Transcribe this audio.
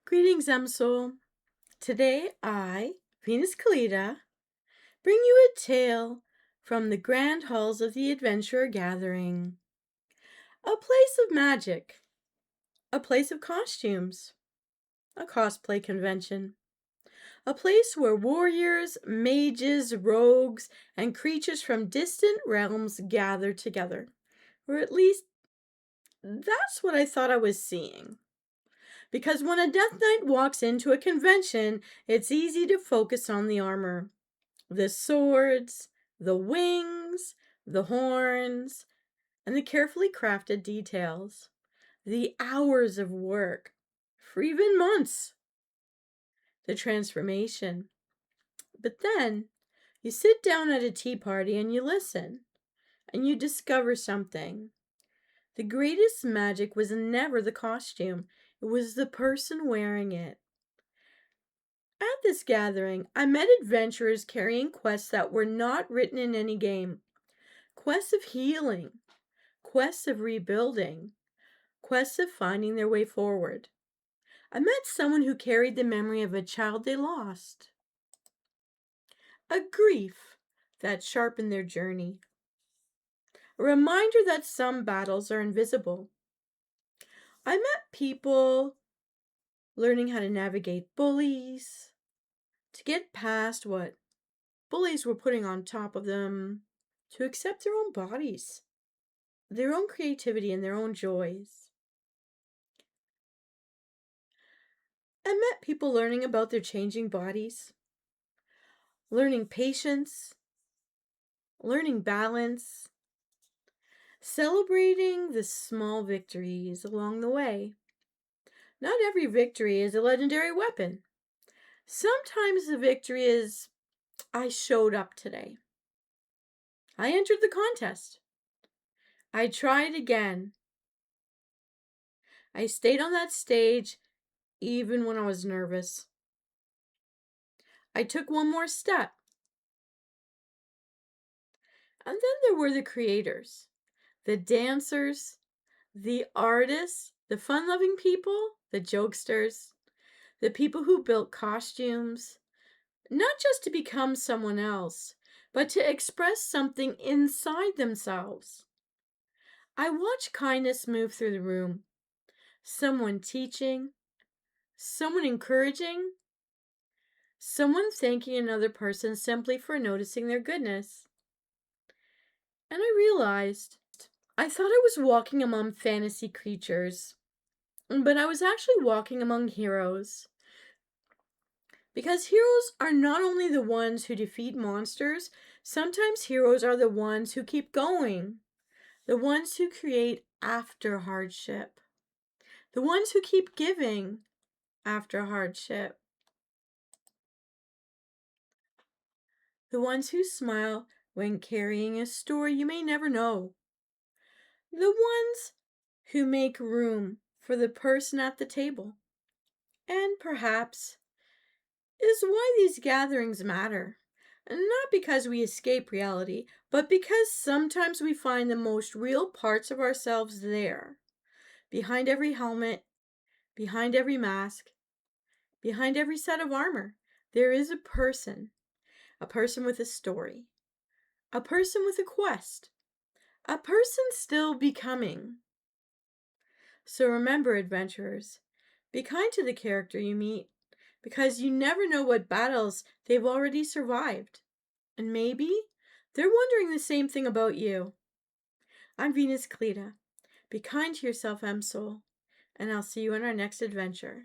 Greetings, Msoul. Today I, Venus Callida, bring you a tale from the grand halls of the Adventurer Gathering. A place of magic, a place of costumes, a cosplay convention, a place where warriors, mages, rogues, and creatures from distant realms gather together. Or at least, that's what I thought I was seeing. Because when a Death Knight walks into a convention, it's easy to focus on the armor, the swords, the wings, the horns, and the carefully crafted details, the hours of work, for even months, the transformation. But then you sit down at a tea party and you listen, and you discover something. The greatest magic was never the costume, it was the person wearing it. At this gathering, I met adventurers carrying quests that were not written in any game. Quests of healing, quests of rebuilding, quests of finding their way forward. I met someone who carried the memory of a child they lost, a grief that sharpened their journey, a reminder that some battles are invisible. I met people learning how to navigate bullies, to get past what bullies were putting on top of them, to accept their own bodies, their own creativity, and their own joys. I met people learning about their changing bodies, learning patience, learning balance, celebrating the small victories along the way. Not every victory is a legendary weapon. Sometimes the victory is, I showed up today. I entered the contest. I tried again. I stayed on that stage even when I was nervous. I took one more step. And then there were the creators, the dancers, the artists, the fun-loving people, the jokesters, the people who built costumes, not just to become someone else, but to express something inside themselves. I watched kindness move through the room, someone teaching, someone encouraging, someone thanking another person simply for noticing their goodness. And I realized I thought I was walking among fantasy creatures, but I was actually walking among heroes. Because heroes are not only the ones who defeat monsters, sometimes heroes are the ones who keep going, the ones who create after hardship, the ones who keep giving after hardship, the ones who smile when carrying a story you may never know, the ones who make room for the person at the table. And perhaps is why these gatherings matter. Not because we escape reality, but because sometimes we find the most real parts of ourselves there. Behind every helmet, behind every mask, behind every set of armor, there is a person with a story, a person with a quest, a person still becoming. So remember, adventurers, be kind to the character you meet, because you never know what battles they've already survived. And maybe they're wondering the same thing about you. I'm Venus Callida. Be kind to yourself, Msoul, and I'll see you in our next adventure.